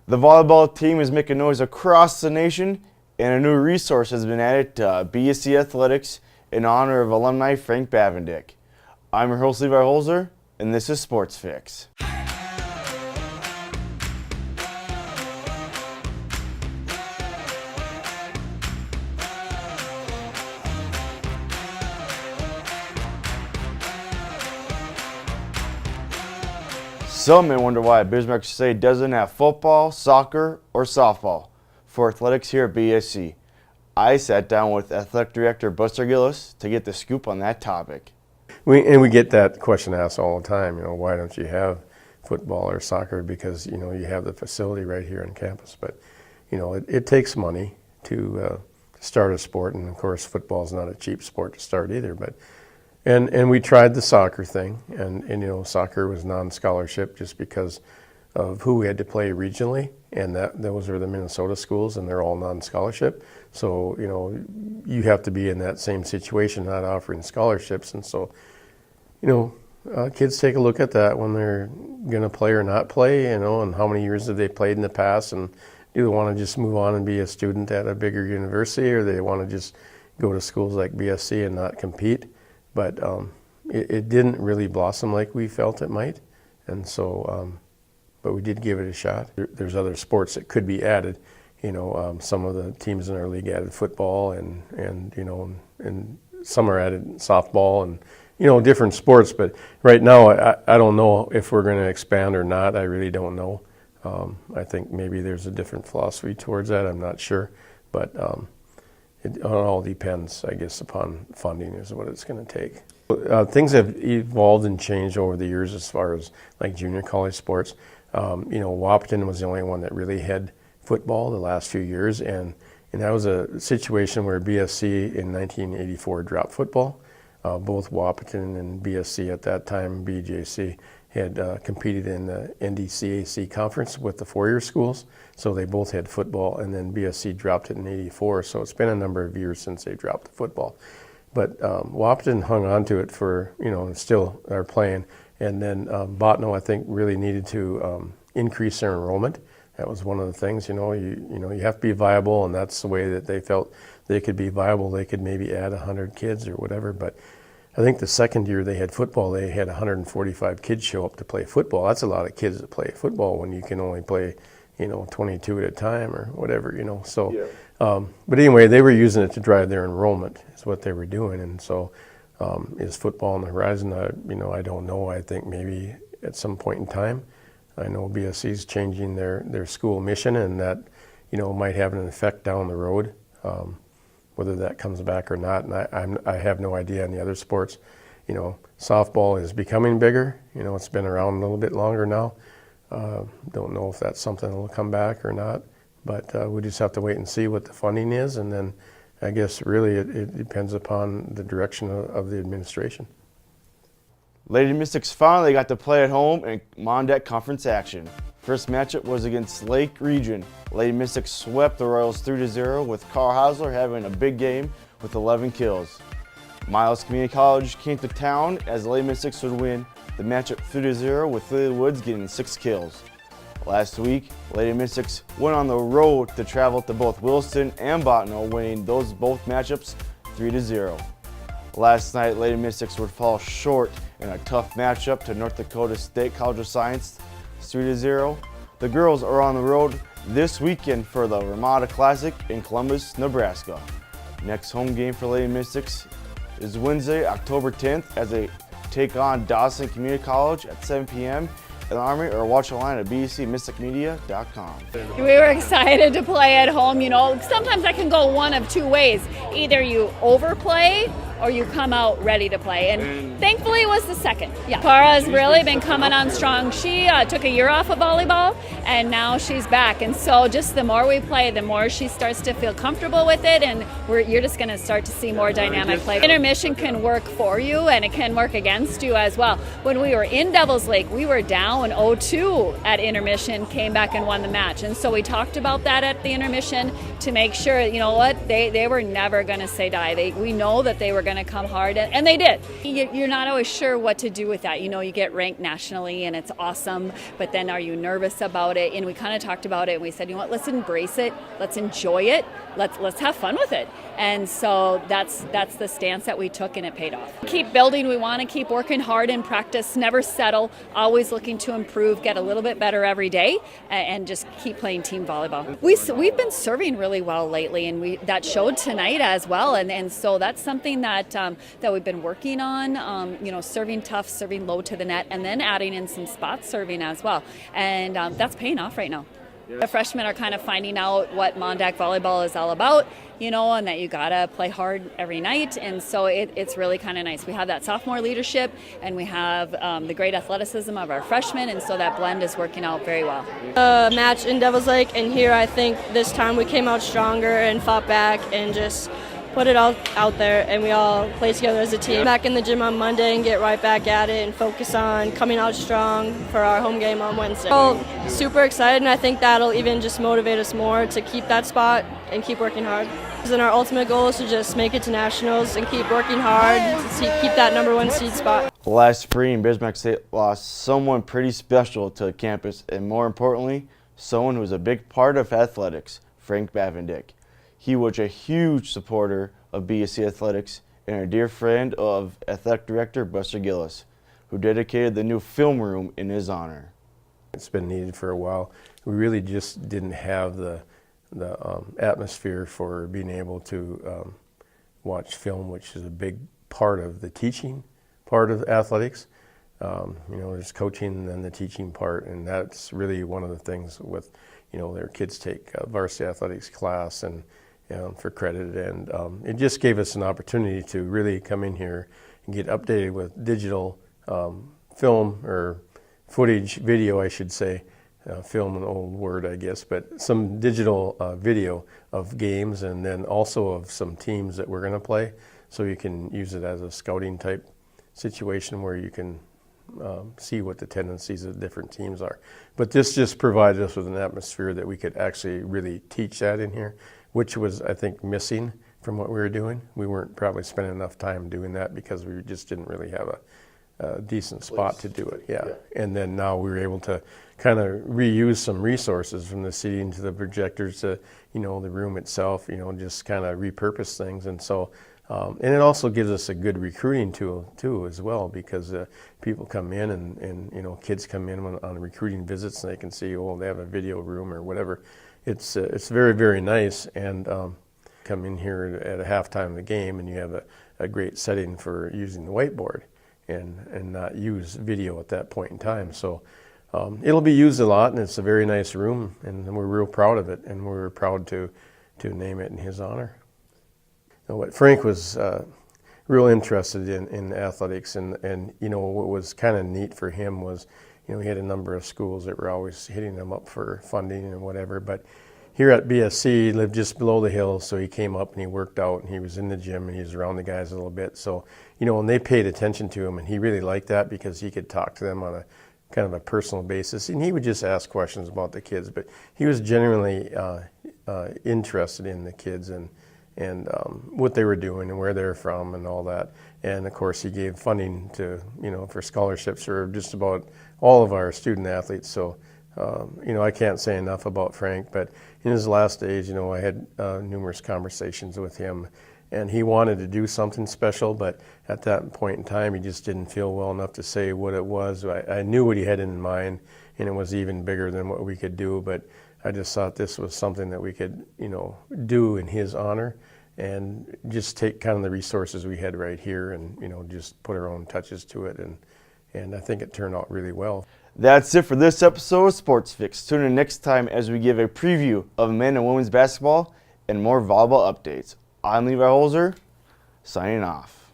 The volleyball team is making noise across the nation, and a new resource has been added to BSC Athletics in honor of alumni Frank Bavendick. I'm your host, Levi Holzer, and this is Sports Fix. Some may wonder why Bismarck State doesn't have football, soccer, or softball for athletics here at BSC. I sat down with Athletic Director Buster Gilliss to get the scoop on that topic. We get that question asked all the time, why don't you have football or soccer? Because, you have the facility right here on campus. But, it takes money to start a sport, and of course football is not a cheap sport to start either. But And we tried the soccer thing, and soccer was non-scholarship just because of who we had to play regionally, and those are the Minnesota schools, and they're all non-scholarship. So, you have to be in that same situation, not offering scholarships. And so, kids take a look at that when they're going to play or not play, and how many years have they played in the past, and do they want to just move on and be a student at a bigger university, or they want to just go to schools like BSC and not compete. But it didn't really blossom like we felt it might, and so, but we did give it a shot. There's other sports that could be added. Some of the teams in our league added football, and some are added softball, and different sports. But right now, I don't know if we're going to expand or not. I really don't know. I think maybe there's a different philosophy towards that. I'm not sure, but. It all depends, I guess, upon funding is what it's going to take. Things have evolved and changed over the years as far as like junior college sports. Wahpeton was the only one that really had football the last few years, and that was a situation where BSC in 1984 dropped football. Both Wahpeton and BSC at that time, BJC, had competed in the NDCAC conference with the four-year schools, so they both had football, and then BSC dropped it in '84, so it's been a number of years since they dropped the football. But Wahpeton hung on to it for, still are playing, and then Botno, I think, really needed to increase their enrollment. That was one of the things, you have to be viable, and that's the way that they felt they could be viable. They could maybe add 100 kids or whatever, but I think the second year they had football, they had 145 kids show up to play football. That's a lot of kids to play football when you can only play, 22 at a time or whatever, So, yeah. But anyway, they were using it to drive their enrollment is what they were doing. And so is football on the horizon? I don't know. I think maybe at some point in time. I know BSC is changing their school mission, and that, might have an effect down the road. Whether that comes back or not, and I have no idea on the other sports. Softball is becoming bigger. It's been around a little bit longer now. Don't know if that's something that will come back or not, but we just have to wait and see what the funding is, and then I guess really it depends upon the direction of the administration. Lady Mystics finally got to play at home in Mondet Conference action. First matchup was against Lake Region. Lady Mystics swept the Royals 3-0, with Carl Hausler having a big game with 11 kills. Miles Community College came to town as Lady Mystics would win the matchup 3-0, with Lily Woods getting 6 kills. Last week, Lady Mystics went on the road to travel to both Williston and Botno, winning those both matchups 3-0. Last night, Lady Mystics would fall short in a tough matchup to North Dakota State College of Science 3-0. The girls are on the road this weekend for the Ramada Classic in Columbus, Nebraska. Next home game for Lady Mystics is Wednesday, October 10th, as they take on Dawson Community College at 7 p.m. in the Army, or watch online at bscmysticmedia.com. We were excited to play at home. Sometimes that can go one of two ways. Either you overplay or you come out ready to play. And thankfully it was the second. Yeah. Cara's really been coming on strong. She took a year off of volleyball, and now she's back. And so just the more we play, the more she starts to feel comfortable with it, and you're just going to start to see more dynamic play. Intermission can work for you, and it can work against you as well. When we were in Devils Lake, we were down 0-2 at intermission, came back and won the match. And so we talked about that at the intermission to make sure, they were never going to say die. We know that they were going to come hard, and they did. You're not always sure what to do with that. You know, you get ranked nationally and it's awesome, but then are you nervous about it? And we kind of talked about it and we said, you know what, let's embrace it, let's enjoy it, let's have fun with it. And so that's the stance that we took, and it paid off. Keep building. We want to keep working hard in practice, never settle, always looking to improve, get a little bit better every day, and just keep playing team volleyball. We've been serving really well lately, and that showed tonight as well. And so that's something that we've been working on. You know, serving tough, serving low to the net, and then adding in some spot serving as well. And that's paying off right now. The freshmen are kind of finding out what Mondack volleyball is all about, you know, and that you gotta play hard every night. And so it's really kind of nice. We have that sophomore leadership, and we have the great athleticism of our freshmen, and so that blend is working out very well. Match in Devil's Lake, and here I think this time we came out stronger and fought back and just put it all out there, and we all play together as a team. Back in the gym on Monday and get right back at it and focus on coming out strong for our home game on Wednesday. We're all super excited, and I think that'll even just motivate us more to keep that spot and keep working hard. And our ultimate goal is to just make it to nationals and keep working hard to keep that #1 seed spot. Last spring, Bismarck State lost someone pretty special to campus, and more importantly, someone who was a big part of athletics, Frank Bavendick. He was a huge supporter of BSC Athletics and a dear friend of Athletic Director Buster Gilliss, who dedicated the new film room in his honor. It's been needed for a while. We really just didn't have the atmosphere for being able to watch film, which is a big part of the teaching part of athletics. You know, there's coaching and then the teaching part, and that's really one of the things with, you know, their kids take a varsity athletics class and for credit, and it just gave us an opportunity to really come in here and get updated with digital film or footage, video I should say, film an old word I guess, but some digital video of games, and then also of some teams that we're going to play, so you can use it as a scouting type situation where you can see what the tendencies of different teams are. But this just provided us with an atmosphere that we could actually really teach that in here, which was, I think, missing from what we were doing. We weren't probably spending enough time doing that because we just didn't really have a decent spot to do it. Yeah. And then now we were able to kind of reuse some resources from the seating to the projectors to, you know, the room itself, you know, just kind of repurpose things. And so, and it also gives us a good recruiting tool too as well, because people come in and you know, kids come in on recruiting visits and they can see, oh, they have a video room or whatever. It's very, very nice, and come in here at a halftime of the game and you have a great setting for using the whiteboard and not use video at that point in time. So it'll be used a lot, and it's a very nice room, and we're real proud of it, and we're proud to name it in his honor. Now, what Frank was real interested in athletics, and you know, what was kind of neat for him was, you know, he had a number of schools that were always hitting him up for funding and whatever, but here at BSC, he lived just below the hill, so he came up and he worked out and he was in the gym and he was around the guys a little bit. So, you know, and they paid attention to him, and he really liked that because he could talk to them on a kind of a personal basis, and he would just ask questions about the kids, but he was genuinely interested in the kids and what they were doing and where they're from and all that. And of course, he gave funding to, you know, for scholarships for just about all of our student athletes. So, you know, I can't say enough about Frank, but in his last days, you know, I had numerous conversations with him, and he wanted to do something special, but at that point in time, he just didn't feel well enough to say what it was. I knew what he had in mind, and it was even bigger than what we could do, but I just thought this was something that we could, you know, do in his honor, and just take kind of the resources we had right here and, you know, just put our own touches to it, and I think it turned out really well. That's it for this episode of Sports Fix. Tune in next time as we give a preview of men and women's basketball and more volleyball updates. I'm Levi Holzer, signing off.